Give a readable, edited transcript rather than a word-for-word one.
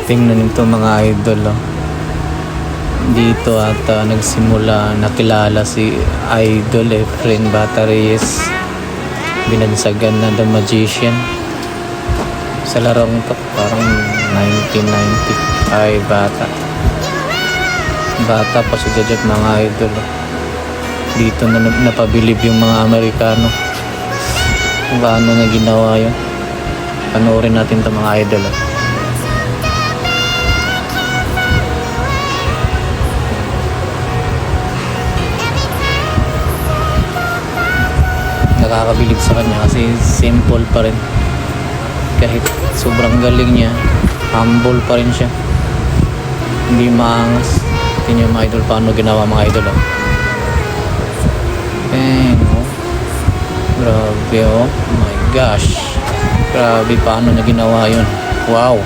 Tingnan nito mga idol, oh. Dito ata nagsimula, nakilala si Idol Efren Bata-Reyes. Binansagan na The Magician. Sa larong to, parang 1990. Ay, bata pa si Jajak mga idol, oh. Dito na napabilib yung mga Amerikano kung paano na ginawa yun. Panoorin natin ito mga idol, oh. Nakakabilib sa kanya kasi simple pa rin. Kahit sobrang galing niya, humble pa rin siya. Hindi maangas. Tingnan mga idol paano ginawa mga idol, oh. Oh. Grabe, oh my gosh. Grabe paano niya ginawa yun. Wow.